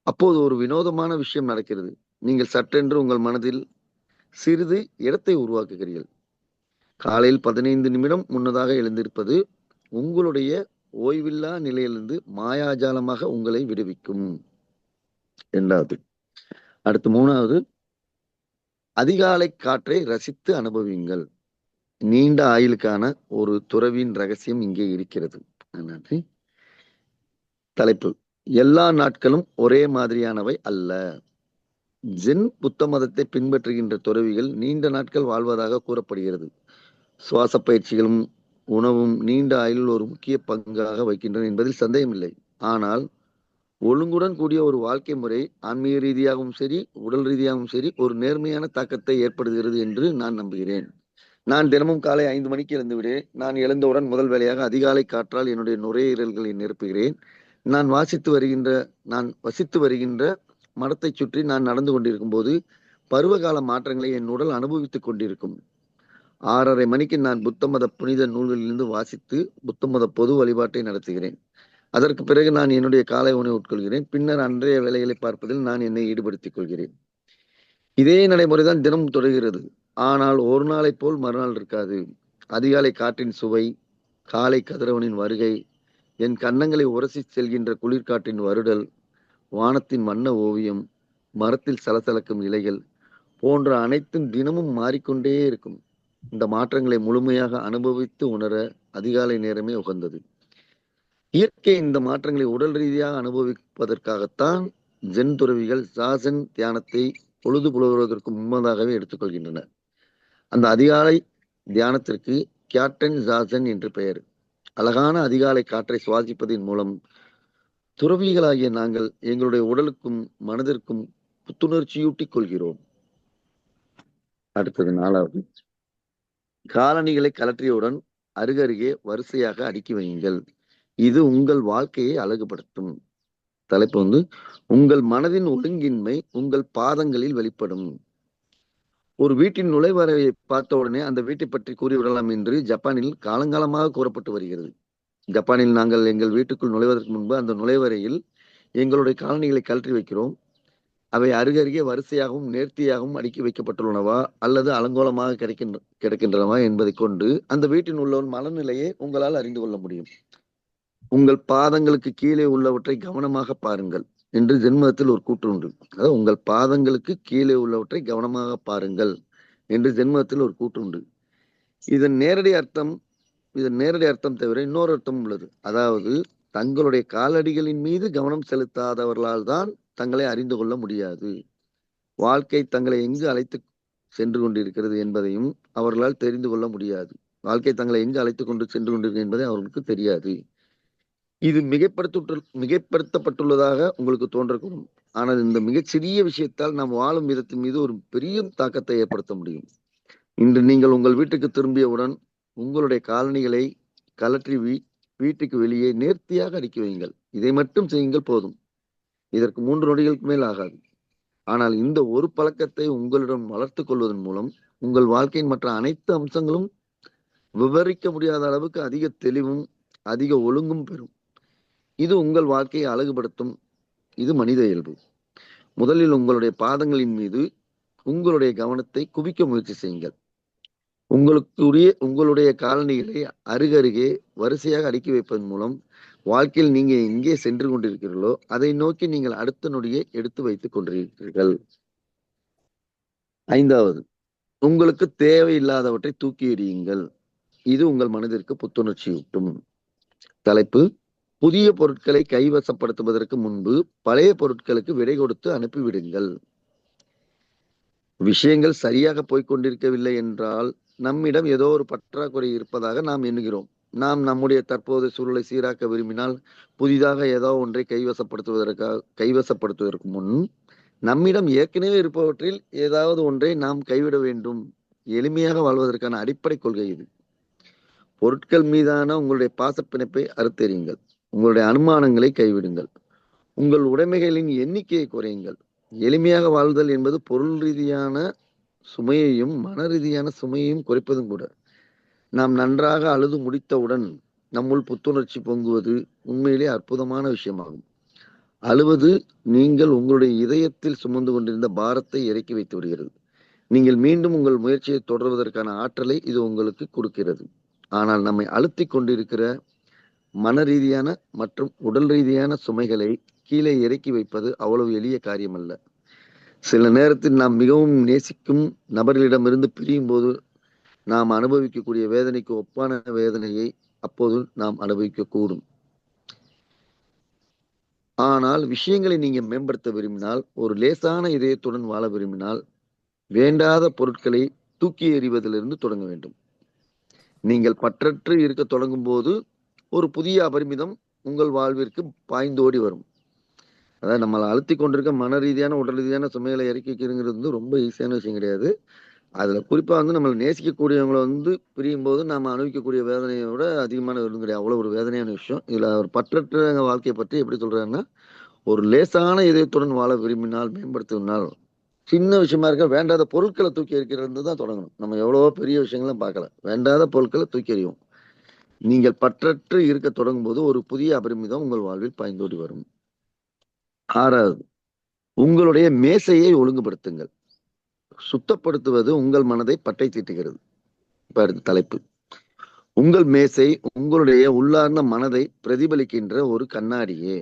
அப்போது ஒரு வினோதமான விஷயம் நடக்கிறது. நீங்கள் சட்டென்று உங்கள் மனதில் சிறிது இடத்தை உருவாக்குகிறீர்கள். காலையில் 15 நிமிடம் முன்னதாக எழுந்திருப்பது உங்களுடைய ஓய்வில்லா நிலையிலிருந்து மாயாஜாலமாக உங்களை விடுவிக்கும். 2வது. அடுத்து 3வது. அதிகாலை காற்றை ரசித்து அனுபவியுங்கள். நீண்ட ஆயுளுக்கான ஒரு துறவின் ரகசியம் இங்கே இருக்கிறது. தலைப்பு: எல்லா நாட்களும் ஒரே மாதிரியானவை அல்ல. ஜென் புத்த மதத்தை பின்பற்றுகின்ற துறவிகள் நீண்ட நாட்கள் வாழ்வதாக கூறப்படுகிறது. சுவாச பயிற்சிகளும் உணவும் நீண்ட ஆயுளில் ஒரு முக்கிய பங்காக வைக்கின்றன என்பதில் சந்தேகமில்லை. ஆனால் ஒழுங்குடன் கூடிய ஒரு வாழ்க்கை முறை ஆன்மீக ரீதியாகவும் சரி, உடல் ரீதியாகவும் சரி ஒரு நேர்மையான தாக்கத்தை ஏற்படுகிறது என்று நான் நம்புகிறேன். நான் தினமும் காலை 5 மணிக்கு எழுந்து விடுவேன். நான் எழுந்தவுடன் முதல் வேலையாக அதிகாலை காற்றால் என்னுடைய நுரையீரல்களை நிரப்புகிறேன். நான் வசித்து வருகின்ற மடத்தைச் சுற்றி நான் நடந்து கொண்டிருக்கும் போது பருவகால மாற்றங்களை என் உடல் அனுபவித்துக் கொண்டிருக்கும். 6:30 மணிக்கு நான் புத்த மத புனித நூல்களிலிருந்து வாசித்து புத்த மத பொது வழிபாட்டை நடத்துகிறேன். அதற்கு பிறகு நான் என்னுடைய காலை உணவை உட்கொள்கிறேன். பின்னர் அன்றைய வேலைகளை பார்ப்பதில் நான் என்னை ஈடுபடுத்திக் கொள்கிறேன். இதே நடைமுறைதான் தினமும் தொடர்கிறது. ஆனால் ஒரு நாளைப் போல் மறுநாள் இருக்காது. அதிகாலை காற்றின் சுவை, காலை கதிரவனின் வருகை, என் கன்னங்களை உரசி செல்கின்ற குளிர்காற்றின் வருடல், வானத்தின் வண்ண ஓவியம், மரத்தில் சலசலக்கும் இலைகள் போன்ற அனைத்தும் தினமும் மாறிக்கொண்டே இருக்கும். இந்த மாற்றங்களை முழுமையாக அனுபவித்து உணர அதிகாலை நேரமே உகந்தது. இயற்கை இந்த மாற்றங்களை உடல் ரீதியாக அனுபவிப்பதற்காகத்தான் ஜென் துறவிகள் ஜாசன் தியானத்தை பொழுது புலருவதற்கு முன்பதாகவே எடுத்துக்கொள்கின்றனர். அந்த அதிகாலை தியானத்திற்கு கேப்டன் ஜாசன் என்று பெயர். அழகான அதிகாலை காற்றை சுவாசிப்பதன் மூலம் துறவிகளாகிய நாங்கள் எங்களுடைய உடலுக்கும் மனதிற்கும் புத்துணர்ச்சியூட்டிக் கொள்கிறோம். அடுத்தது 4வது, காலணிகளை கழற்றியவுடன் அருகருகே வரிசையாக அடுக்கி வையுங்கள். இது உங்கள் வாழ்க்கையை அழகுபடுத்தும். தலைப்பு உங்கள் மனதின் ஒழுங்கின்மை உங்கள் பாதங்களில் வெளிப்படும். ஒரு வீட்டின் நுழைவாரையை பார்த்த உடனே அந்த வீட்டை பற்றி கூறிவிடலாம் என்று ஜப்பானில் காலங்காலமாக கூறப்பட்டு வருகிறது. ஜப்பானில் நாங்கள் எங்கள் வீட்டுக்குள் நுழைவதற்கு முன்பு அந்த நுழைவரையில் எங்களுடைய காலணிகளை கழற்றி வைக்கிறோம். அவை அருகருகே வரிசையாகவும் நேர்த்தியாகவும் அடுக்கி வைக்கப்பட்டுள்ளனவா அல்லது அலங்கோலமாக கிடக்கின்றனவா என்பதை கொண்டு அந்த வீட்டின் உள்ள மனநிலையை உங்களால் அறிந்து கொள்ள முடியும். உங்கள் பாதங்களுக்கு கீழே உள்ளவற்றை கவனமாக பாருங்கள் என்று ஜென் மதத்தில் ஒரு கூற்று உண்டு. அதாவது உங்கள் பாதங்களுக்கு கீழே உள்ளவற்றை கவனமாக பாருங்கள் என்று ஜென் மதத்தில் ஒரு கூற்று உண்டு. இதன் நேரடி அர்த்தம் தவிர இன்னொரு அர்த்தம் உள்ளது. அதாவது தங்களுடைய காலடிகளின் மீது கவனம் செலுத்தாதவர்களால் தான் தங்களை அறிந்து கொள்ள முடியாது. வாழ்க்கை தங்களை எங்கு அழைத்து சென்று கொண்டிருக்கிறது என்பதையும் அவர்களால் தெரிந்து கொள்ள முடியாது. வாழ்க்கை தங்களை எங்கு அழைத்து கொண்டு சென்று கொண்டிருக்கிறது என்பதை அவர்களுக்கு தெரியாது. இது மிகைப்படுத்தப்பட்டுள்ளதாக உங்களுக்கு தோன்றக்கூடும். ஆனால் இந்த மிகச்சிறிய விஷயத்தால் நாம் வாழும் விதத்தின் மீது ஒரு பெரிய தாக்கத்தை ஏற்படுத்த முடியும். இன்று நீங்கள் உங்கள் வீட்டுக்கு திரும்பியவுடன் உங்களுடைய காலணிகளை கழற்றி வீட்டுக்கு வெளியே நேர்த்தியாக அடுக்கி வையுங்கள். இதை மட்டும் செய்யுங்கள், போதும். இதற்கு 3 நொடிகளுக்கு மேல் ஆகாது. ஆனால் இந்த ஒரு பழக்கத்தை உங்களிடம் வளர்த்துக் கொள்வதன் மூலம் உங்கள் வாழ்க்கையின் மற்ற அனைத்து அம்சங்களும் விவரிக்க முடியாத அளவுக்கு அதிக தெளிவும் அதிக ஒழுங்கும் பெறும். இது உங்கள் வாழ்க்கையை அழகுபடுத்தும். இது மனித இயல்பு. முதலில் உங்களுடைய பாதங்களின் மீது உங்களுடைய கவனத்தை குவிக்க முயற்சி செய்யுங்கள். உங்களுடைய காலணிகளை அருகருகே வரிசையாக அடுக்கி வைப்பதன் மூலம் வாழ்க்கையில் நீங்க எங்கே சென்று கொண்டிருக்கிறீர்களோ அதை நோக்கி நீங்கள் அடுத்த நொடியை எடுத்து வைத்துக் கொண்டிருக்கிறீர்கள். 5வது, உங்களுக்கு தேவையில்லாதவற்றை தூக்கி எறியுங்கள். இது உங்கள் மனதிற்கு புத்துணர்ச்சியூட்டும். தலைப்பு, புதிய பொருட்களை கைவசப்படுத்துவதற்கு முன்பு பழைய பொருட்களுக்கு விடை கொடுத்து அனுப்பிவிடுங்கள். விஷயங்கள் சரியாக போய்கொண்டிருக்கவில்லை என்றால் நம்மிடம் ஏதோ ஒரு பற்றாக்குறை இருப்பதாக நாம் எண்ணுகிறோம். நாம் நம்முடைய தற்போதைய சூழலை சீராக்க விரும்பினால் புதிதாக ஏதோ ஒன்றை கைவசப்படுத்துவதற்கு முன் நம்மிடம் ஏற்கனவே இருப்பவற்றில் ஏதாவது ஒன்றை நாம் கைவிட வேண்டும். எளிமையாக வாழ்வதற்கான அடிப்படை கொள்கை இது. பொருட்கள் மீதான உங்களுடைய பாசப்பிணைப்பை அறுத்தெறியுங்கள். உங்களுடைய அனுமானங்களை கைவிடுங்கள். உங்கள் உடைமைகளின் எண்ணிக்கையை குறையுங்கள். எளிமையாக வாழ்தல் என்பது பொருள் ரீதியான சுமையையும் மன ரீதியான சுமையையும் குறைப்பதும் கூட. நாம் நன்றாக அழுது முடித்தவுடன் நம்முள் புத்துணர்ச்சி பொங்குவது உண்மையிலே அற்புதமான விஷயமாகும். அழுவது நீங்கள் உங்களுடைய இதயத்தில் சுமந்து கொண்டிருந்த பாரத்தை இறக்கி வைத்து விடுகிறது. நீங்கள் மீண்டும் உங்கள் முயற்சியை தொடர்வதற்கான ஆற்றலை இது உங்களுக்கு கொடுக்கிறது. ஆனால் நம்மை அழுத்தி கொண்டிருக்கிற மன ரீதியான மற்றும் உடல் ரீதியான சுமைகளை கீழே இறக்கி வைப்பது அவ்வளவு எளிய காரியம் அல்ல. சில நேரத்தில் நாம் மிகவும் நேசிக்கும் நபர்களிடமிருந்து பிரியும் போது நாம் அனுபவிக்கக்கூடிய வேதனைக்கு ஒப்பான வேதனையை அப்போது நாம் அனுபவிக்க கூடும். ஆனால் விஷயங்களை நீங்க மேம்படுத்த விரும்பினால், ஒரு லேசான இதயத்துடன் வாழ விரும்பினால், வேண்டாத பொருட்களை தூக்கி எறிவதிலிருந்து தொடங்க வேண்டும். நீங்கள் பற்றற்று இருக்க தொடங்கும் போது ஒரு புதிய அபரிமிதம் உங்கள் வாழ்விற்கு பாய்ந்தோடி வரும். அதாவது நம்மளை அழுத்தி கொண்டிருக்க மன ரீதியான உடல் ரீதியான சுமைகளை இறக்கி வைக்கிறதுங்கிறது வந்து ரொம்ப ஈஸியான விஷயம் கிடையாது. அதுல குறிப்பா வந்து நம்மளை நேசிக்கக்கூடியவங்களை வந்து பிரியும் போது நாம அனுபவிக்கக்கூடிய வேதனையை விட அதிகமான ஒன்றும் கிடையாது. அவ்வளவு ஒரு வேதனையான விஷயம். இதுல ஒரு பற்றற்ற வாழ்க்கையை பற்றி எப்படி சொல்றாருன்னா, ஒரு லேசான இதயத்துடன் வாழ விரும்பினால் மேம்படுத்தினால் சின்ன விஷயமா இருக்க வேண்டாத பொருட்களை தூக்கி எறிக்கிறது தான் தொடங்கணும். நம்ம எவ்வளவோ பெரிய விஷயங்களும் பார்க்கல. வேண்டாத பொருட்களை தூக்கி எறியும். நீங்கள் பற்றற்று இருக்க தொடங்கும் போது ஒரு புதிய அபரிமிதம் உங்கள் வாழ்வில் பாய்ந்தோடி வரும். 6வது, உங்களுடைய மேசையை ஒழுங்குபடுத்துங்கள். சுத்தப்படுத்துவது உங்கள் மனதை பட்டை தீட்டுகிறது. இப்ப அடுத்த தலைப்பு. உங்கள் மேசை உங்களுடைய உள்ளார்ந்த மனதை பிரதிபலிக்கின்ற ஒரு கண்ணாடியே.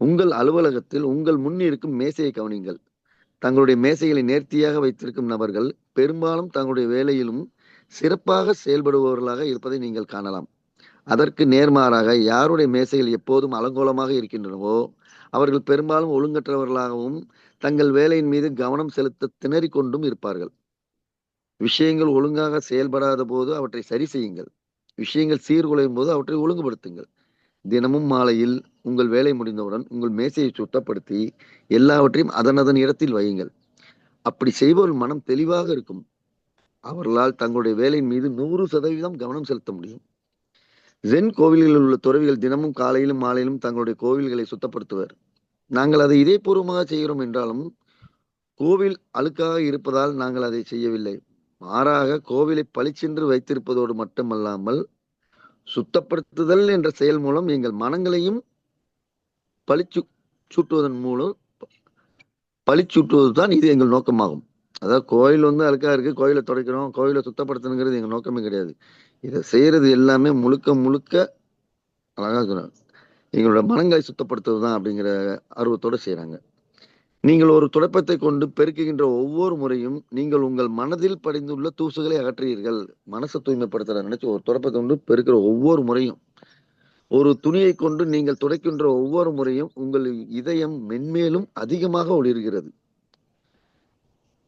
உங்கள் அலுவலகத்தில் உங்கள் முன் இருக்கும் மேசையை கவனிங்கள். தங்களுடைய மேசைகளை நேர்த்தியாக வைத்திருக்கும் நபர்கள் பெரும்பாலும் தங்களுடைய வேலையிலும் சிறப்பாக செயல்படுபவர்களாக இருப்பதை நீங்கள் காணலாம். அதற்கு நேர்மாறாக யாருடைய மேசைகள் எப்போதும் அலங்கோலமாக இருக்கின்றனவோ அவர்கள் பெரும்பாலும் ஒழுங்கற்றவர்களாகவும் தங்கள் வேலையின் மீது கவனம் செலுத்த திணறிக் கொண்டும் இருப்பார்கள். விஷயங்கள் ஒழுங்காக செயல்படாத போது அவற்றை சரி செய்யுங்கள். விஷயங்கள் சீர்குலையும் போது அவற்றை ஒழுங்குபடுத்துங்கள். தினமும் மாலையில் உங்கள் வேலை முடிந்தவுடன் உங்கள் மேசையை சுத்தப்படுத்தி எல்லாவற்றையும் அதன் இடத்தில் வையுங்கள். அப்படி செய்பவர்கள் மனம் தெளிவாக இருக்கும். அவர்களால் தங்களுடைய வேலையின் மீது 100% கவனம் செலுத்த முடியும். ஜென் கோவில்களில் உள்ள துறவிகள் தினமும் காலையிலும் மாலையிலும் தங்களுடைய கோவில்களை சுத்தப்படுத்துவர். நாங்கள் அதை இதயபூர்வமாக செய்கிறோம் என்றாலும் கோவில் அழுக்காக இருப்பதால் நாங்கள் அதை செய்யவில்லை. மாறாக கோவிலை பளிச்சென்று வைத்திருப்பதோடு மட்டுமல்லாமல் சுத்தப்படுத்துதல் என்ற செயல் மூலம் எங்கள் மனங்களையும் பளிச்சு சூட்டுவதன் மூலம் பளிச்சூட்டுவது தான் இது எங்கள் நோக்கமாகும். அதாவது கோயில் வந்து அழுக்கா இருக்கு, கோயிலை துடைக்கிறோம், கோயிலை சுத்தப்படுத்தணுங்கிறது எங்க நோக்கமே கிடையாது. இதை செய்யறது எல்லாமே முழுக்க முழுக்க அழகா சொன்னாங்க, எங்களோட மனங்களை சுத்தப்படுத்துவது தான் அப்படிங்கிற ஆர்வத்தோட செய்யறாங்க. நீங்கள் ஒரு துடைப்பத்தை கொண்டு பெருக்குகின்ற ஒவ்வொரு முறையும் நீங்கள் உங்கள் மனதில் படிந்துள்ள தூசுகளை அகற்றுவீர்கள். மனசை தூய்மைப்படுத்த நினைச்சு ஒரு துடைப்பத்தை கொண்டு பெருக்கிற ஒவ்வொரு முறையும், ஒரு துணியை கொண்டு நீங்கள் துடைக்கின்ற ஒவ்வொரு முறையும் உங்கள் இதயம் மென்மேலும் அதிகமாக ஒளிர்கிறது.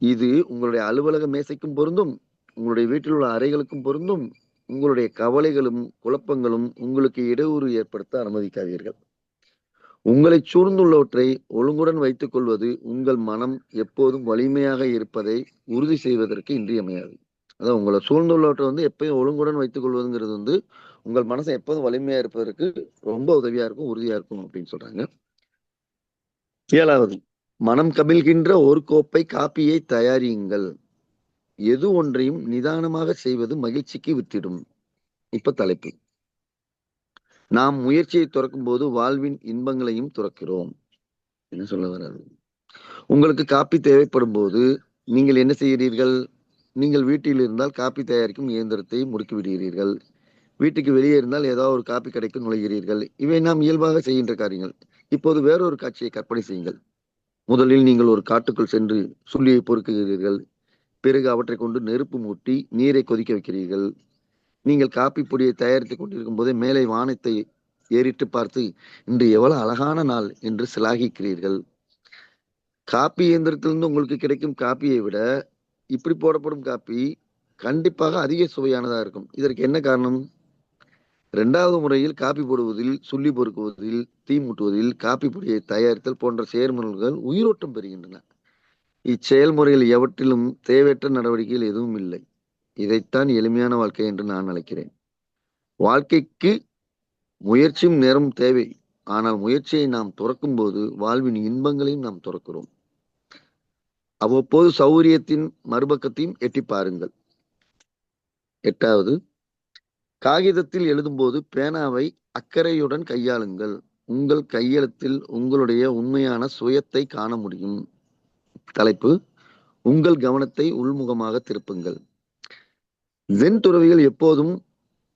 இது உங்களுடைய அலுவலக மேசைக்கும் பொருந்தும், உங்களுடைய வீட்டில் உள்ள அறைகளுக்கும் பொருந்தும். உங்களுடைய கவலைகளும் குழப்பங்களும் உங்களுக்கு இடையூறு ஏற்படுத்த அனுமதிக்காதீர்கள். உங்களை சூழ்ந்துள்ளவற்றை ஒழுங்குடன் வைத்துக் கொள்வது உங்கள் மனம் எப்போதும் வலிமையாக இருப்பதை உறுதி செய்வதற்கு இன்றியமையாது. அதான் உங்களை சூழ்ந்துள்ளவற்றை வந்து எப்பயும் ஒழுங்குடன் வைத்துக் கொள்வதுங்கிறது வந்து உங்கள் மனசை எப்போதும் வலிமையா இருப்பதற்கு ரொம்ப உதவியா இருக்கும், உறுதியா இருக்கும் அப்படின்னு சொல்றாங்க. 7வது, மனம் கபில்கின்ற ஒரு கோப்பை காப்பியை தயாரியுங்கள். எது ஒன்றையும் நிதானமாக செய்வது மகிழ்ச்சிக்கு வித்திடும். இப்ப தலைப்பு. நாம் முயற்சியை துறக்கும் போது வாழ்வின் இன்பங்களையும் துறக்கிறோம். என்ன சொல்ல வர்றாரு? உங்களுக்கு காப்பி தேவைப்படும் போது நீங்கள் என்ன செய்கிறீர்கள்? நீங்கள் வீட்டில் இருந்தால் காப்பி தயாரிக்கும் இயந்திரத்தை முடுக்கி விடுகிறீர்கள். வீட்டுக்கு வெளியே இருந்தால் ஏதாவது ஒரு காப்பி கடைக்கு நுழைகிறீர்கள். இவை நாம் இயல்பாக செய்கின்ற காரியங்கள். இப்போது வேறொரு காட்சியை கற்பனை செய்யுங்கள். முதலில் நீங்கள் ஒரு காட்டுக்குள் சென்று சுள்ளியை பொறுக்குகிறீர்கள். பிறகு அவற்றை கொண்டு நெருப்பு மூட்டி நீரை கொதிக்க வைக்கிறீர்கள். நீங்கள் காப்பி பொடியை தயாரித்துக் கொண்டிருக்கும் போதே மேலே வானத்தை ஏறிட்டு பார்த்து இன்று எவ்வளவு அழகான நாள் என்று சிலாகிக்கிறீர்கள். காப்பி இயந்திரத்திலிருந்து உங்களுக்கு கிடைக்கும் காப்பியை விட இப்படி போடப்படும் காப்பி கண்டிப்பாக அதிக சுவையானதா இருக்கும். இதற்கு என்ன காரணம்? 2வது முறையில் காப்பி போடுவதில், சுள்ளி பொறுக்குவதில், தீ மூட்டுவதில், காப்பி பொடியை தயாரித்தல் போன்ற செயல்முறைகள் உயிரோட்டம் பெறுகின்றன. இச்செயல்முறைகள் எவற்றிலும் தேவையற்ற நடவடிக்கைகள் எதுவும் இல்லை. இதைத்தான் எளிமையான வாழ்க்கை என்று நான் அழைக்கிறேன். வாழ்க்கைக்கு முயற்சியும் நேரமும் தேவை. ஆனால் முயற்சியை நாம் துறக்கும் போது வாழ்வின் இன்பங்களையும் நாம் துறக்கிறோம். அவ்வப்போது சௌகரியத்தின் மறுபக்கத்தையும் எட்டி பாருங்கள். 8வது, காகிதத்தில் எழுதும்போது பேனாவை அக்கறையுடன் கையாளுங்கள். உங்கள் கையெழுத்தில் உங்களுடைய உண்மையான சுயத்தை காண முடியும். தலைப்பு. உங்கள் கவனத்தை உள்முகமாக திருப்புங்கள். ஜென் துறவிகள் எப்போதும்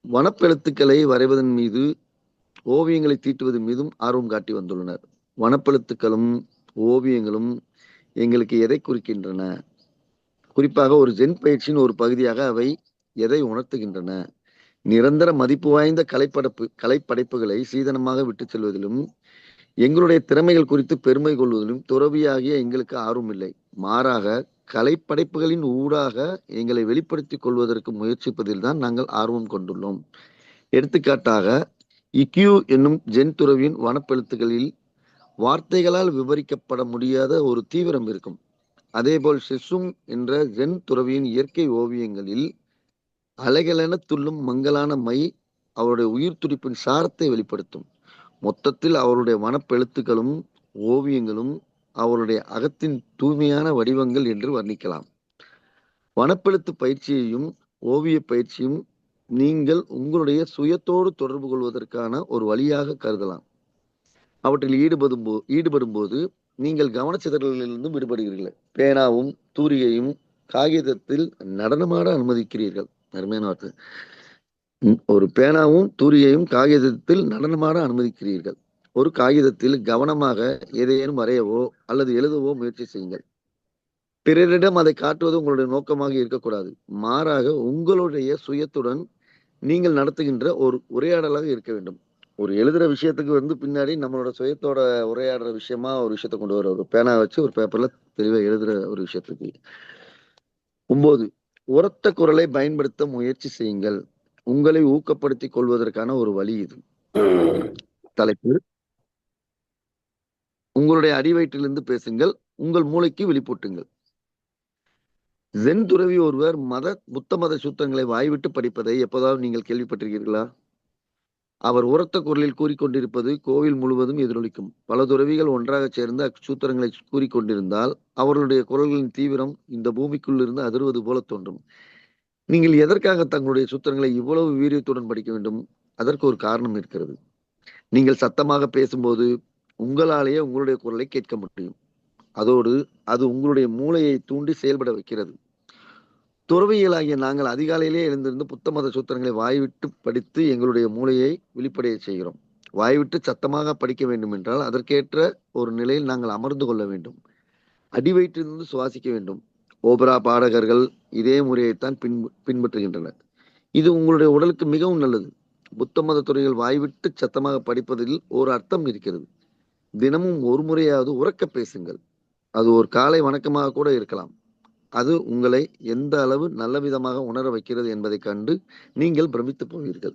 வனப்பெழுத்துக்களை வரைவதன் மீது, ஓவியங்களை தீட்டுவதன் மீதும் ஆர்வம் காட்டி வந்துள்ளனர். வனப்பெழுத்துக்களும் ஓவியங்களும் எங்களுக்கு எதை குறிக்கின்றன? குறிப்பாக ஒரு ஜென் பயிற்சியின் ஒரு பகுதியாக அவை எதை உணர்த்துகின்றன? நிரந்தர மதிப்பு வாய்ந்த கலைப்படைப்புகளை சீதனமாக விட்டு செல்வதிலும் எங்களுடைய திறமைகள் குறித்து பெருமை கொள்வதிலும் துறவியாகிய எங்களுக்கு ஆர்வம் இல்லை. மாறாக கலைப்படைப்புகளின் ஊடாக எங்களை வெளிப்படுத்திக் கொள்வதற்கு முயற்சிப்பதில் தான் நாங்கள் ஆர்வம் கொண்டுள்ளோம். எடுத்துக்காட்டாக இக்யூ என்னும் ஜென் துறவியின் வனப்பெழுத்துகளில் வார்த்தைகளால் விவரிக்கப்பட முடியாத ஒரு தீவிரம் இருக்கும். அதேபோல் ஷெசுங் என்ற ஜென் துறவியின் இயற்கை ஓவியங்களில் அலைகளென துள்ளும் மங்கலான மை அவருடைய உயிர் துடிப்பின் சாரத்தை வெளிப்படுத்தும். மொத்தத்தில் அவருடைய வனப்பெழுத்துக்களும் ஓவியங்களும் அவருடைய அகத்தின் தூய்மையான வடிவங்கள் என்று வர்ணிக்கலாம். வனப்பெழுத்து பயிற்சியையும் ஓவிய பயிற்சியும் நீங்கள் உங்களுடைய சுயத்தோடு தொடர்பு கொள்வதற்கான ஒரு வழியாக கருதலாம். அவற்றில் ஈடுபடும் போது நீங்கள் கவனச்சிதறலிலிருந்து விடுபடுகிறீர்கள். பேனாவும் தூரிகையும் காகிதத்தில் நடனமாட அனுமதிக்கிறீர்கள். அருமையான வார்த்தை. ஒரு பேனாவும் தூரிகையும் காகிதத்தில் நடனமாட அனுமதிக்கிறீர்கள். ஒரு காகிதத்தில் கவனமாக ஏதேனும் வரையவோ அல்லது எழுதவோ முயற்சி செய்யுங்கள். பிறரிடம் அதை காட்டுவது உங்களுடைய நோக்கமாக இருக்கக்கூடாது. மாறாக உங்களுடைய சுயத்துடன் நீங்கள் நடத்துகின்ற ஒரு உரையாடலாக இருக்க வேண்டும். ஒரு எழுதுற விஷயத்துக்கு பின்னாடி நம்மளோட சுயத்தோட உரையாடுற விஷயமா ஒரு விஷயத்த கொண்டு வர ஒரு பேனா வச்சு ஒரு பேப்பர்ல தெளிவா எழுதுற ஒரு விஷயத்துக்கு. 9. உரத்த குரலை பயன்படுத்த முயற்சி செய்யுங்கள். உங்களை ஊக்கப்படுத்திக் கொள்வதற்கான ஒரு வழி இது. தலைப்பு: உங்களுடைய அடிவயிற்றிலிருந்து பேசுங்கள், உங்கள் மூளைக்கு வெளிப்பூட்டுங்கள். ஜென் துறவி ஒருவர் புத்த மத சூத்திரங்களை வாய்விட்டு படிப்பதை எப்போதாவது நீங்கள் கேள்விப்பட்டிருக்கீர்களா? அவர் உரத்த குரலில் கூறிக்கொண்டிருப்பது கோவில் முழுவதும் எதிரொலிக்கும். பல துறவிகள் ஒன்றாக சேர்ந்து அச்சூத்திரங்களை கூறிக்கொண்டிருந்தால் அவர்களுடைய குரல்களின் தீவிரம் இந்த பூமிக்குள் இருந்து அதிர்வது போல தோன்றும். நீங்கள் எதற்காக தங்களுடைய சூத்திரங்களை இவ்வளவு வீரியத்துடன் படிக்க வேண்டும்? அதற்கு ஒரு காரணம் இருக்கிறது. நீங்கள் சத்தமாக பேசும்போது உங்களாலேயே உங்களுடைய குரலை கேட்க முடியும். அதோடு அது உங்களுடைய மூளையை தூண்டி செயல்பட வைக்கிறது. துறவியலாகிய நாங்கள் அதிகாலையிலே எழுந்திருந்து புத்த மத சூத்திரங்களை வாய்விட்டு படித்து எங்களுடைய மூளையை விழிப்படைய செய்கிறோம். வாய்விட்டு சத்தமாக படிக்க வேண்டும் என்றால் அதற்கேற்ற ஒரு நிலையில் நாங்கள் அமர்ந்து கொள்ள வேண்டும். அடிவயிற்றிலிருந்து சுவாசிக்க வேண்டும். ஓபரா பாடகர்கள் இதே முறையைத்தான் பின்பற்றுகின்றனர். இது உங்களுடைய உடலுக்கு மிகவும் நல்லது. புத்த மத துறைகள் வாய்விட்டு சத்தமாக படிப்பதில் ஒரு அர்த்தம் இருக்கிறது. தினமும் ஒரு முறையாவது உறக்க பேசுங்கள். அது ஒரு காலை வணக்கமாக கூட இருக்கலாம். அது உங்களை எந்த அளவு நல்ல விதமாக உணர வைக்கிறது என்பதை கண்டு நீங்கள் பிரமித்து போவீர்கள்.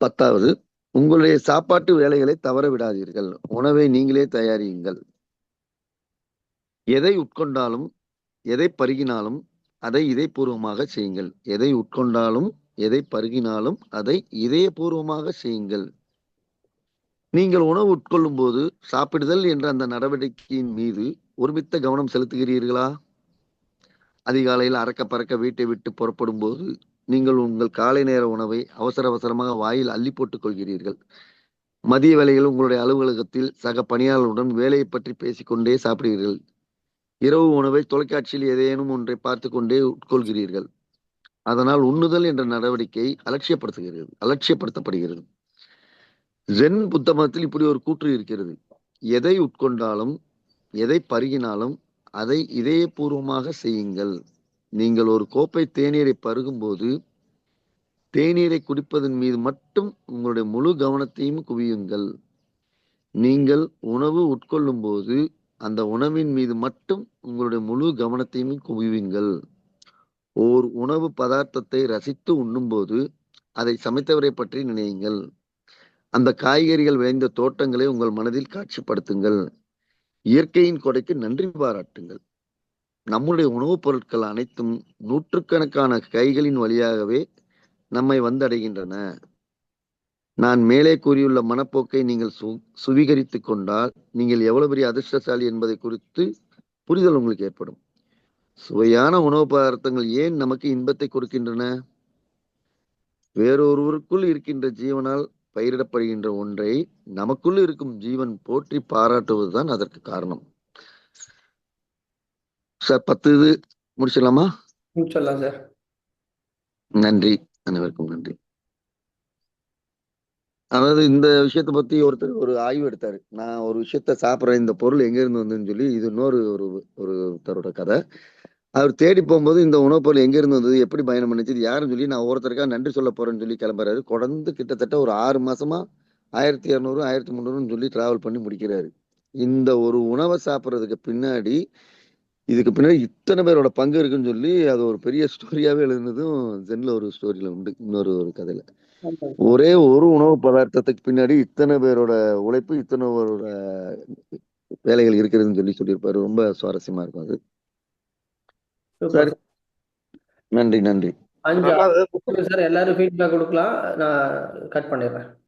10வது, உங்களுடைய சாப்பாட்டு வேலைகளை தவற விடாதீர்கள். உணவை நீங்களே தயாரியுங்கள். எதை உட்கொண்டாலும் எதை பருகினாலும் அதை இதயபூர்வமாக செய்யுங்கள். எதை உட்கொண்டாலும் எதை பருகினாலும் அதை இதயபூர்வமாக செய்யுங்கள். நீங்கள் உணவு உட்கொள்ளும் போது சாப்பிடுதல் என்ற அந்த நடவடிக்கையின் மீது ஒருமித்த கவனம் செலுத்துகிறீர்களா? அதிகாலையில் அறக்க பறக்க வீட்டை விட்டு புறப்படும் போது நீங்கள் உங்கள் காலை நேர உணவை அவசர அவசரமாக வாயில் அள்ளி போட்டுக் கொள்கிறீர்கள். மதிய வேளையில் உங்களுடைய அலுவலகத்தில் சக பணியாளருடன் வேலையை பற்றி பேசிக்கொண்டே சாப்பிடுகிறீர்கள். இரவு உணவை தொலைக்காட்சியில் ஏதேனும் ஒன்றை பார்த்து கொண்டே உட்கொள்கிறீர்கள். அதனால் உண்ணுதல் என்ற நடவடிக்கை அலட்சியப்படுத்தப்படுகிறது. ஜென் புத்த மதத்தில் இப்படி ஒரு கூற்று இருக்கிறது: எதை உட்கொண்டாலும் எதை பருகினாலும் அதை இதயபூர்வமாக செய்யுங்கள். நீங்கள் ஒரு கோப்பை தேநீரை பருகும்போது தேநீரை குடிப்பதன் மீது மட்டும் உங்களுடைய முழு கவனத்தையும் குவியுங்கள். நீங்கள் உணவு உட்கொள்ளும் போது அந்த உணவின் மீது மட்டும் உங்களுடைய முழு கவனத்தையும் குவியுங்கள். ஓர் உணவு பதார்த்தத்தை ரசித்து உண்ணும்போது அதை சமைத்தவரை பற்றி நினையுங்கள். அந்த காய்கறிகள் விளைந்த தோட்டங்களை உங்கள் மனதில் காட்சிப்படுத்துங்கள். இயற்கையின் கொடைக்கு நன்றி பாராட்டுங்கள். நம்முடைய உணவுப் பொருட்கள் அனைத்தும் நூற்றுக்கணக்கான கைகளின் வழியாகவே நம்மை வந்தடைகின்றன. நான் மேலே கூறியுள்ள மனப்போக்கை நீங்கள் சுவீகரித்து கொண்டால் நீங்கள் எவ்வளவு பெரிய அதிர்ஷ்டசாலி என்பதை குறித்து புரிதல் உங்களுக்கு ஏற்படும். சுவையான உணவு பதார்த்தங்கள் ஏன் நமக்கு இன்பத்தை கொடுக்கின்றன? வேறொருவருக்குள் இருக்கின்ற ஜீவனால் பயிரிடப்படுகின்ற ஒன்றை நமக்குள் இருக்கும் ஜீவன் போற்றி பாராட்டுவதுதான் அதற்கு காரணம். சார் 10 இது முடிச்சிடலாமா? முடிச்சிடலாம் சார். நன்றி, அனைவருக்கும் நன்றி. அதாவது இந்த விஷயத்தை பத்தி ஒருத்தர் ஒரு ஆய்வு எடுத்தாரு. நான் ஒரு விஷயத்த சாப்பிட்றேன், இந்த பொருள் எங்க இருந்து வந்துன்னு சொல்லி. இது இன்னொரு ஒருத்தரோட கதை. அவர் தேடி போகும்போது இந்த உணவுப் பொருள் எங்க இருந்து வந்தது, எப்படி பயணம் பண்ணுச்சு, இது யாருன்னு சொல்லி நான் ஒருத்தருக்கா நன்றி சொல்ல போறேன்னு சொல்லி கிளம்புறாரு. தொடர்ந்து கிட்டத்தட்ட ஒரு 6 மாசமா 1200 1300 சொல்லி டிராவல் பண்ணி முடிக்கிறாரு. இந்த ஒரு உணவை சாப்பிட்றதுக்கு பின்னாடி இதுக்கு பின்னாடி இத்தனை பேரோட பங்கு இருக்குன்னு சொல்லி அது ஒரு பெரிய ஸ்டோரியாவே எழுதுனதும் ஜென்ல ஒரு ஸ்டோரியில உண்டு, இன்னொரு ஒரு கதையில. ஒரே ஒரு உணவு பதார்த்தத்துக்கு பின்னாடி இத்தனை பேரோட உழைப்பு, இத்தனை பேரோட வேலைகள் இருக்குதுன்னு சொல்லி சொல்லியிருப்பாரு. ரொம்ப சுவாரஸ்யமா இருக்கும் அது. சூப்பர் சரி, நன்றி நன்றி. அஞ்சு நல்லா சார் எல்லாரும் ஃபீட்பேக் கொடுக்கலாம். நான் கட் பண்ணிடுறேன்.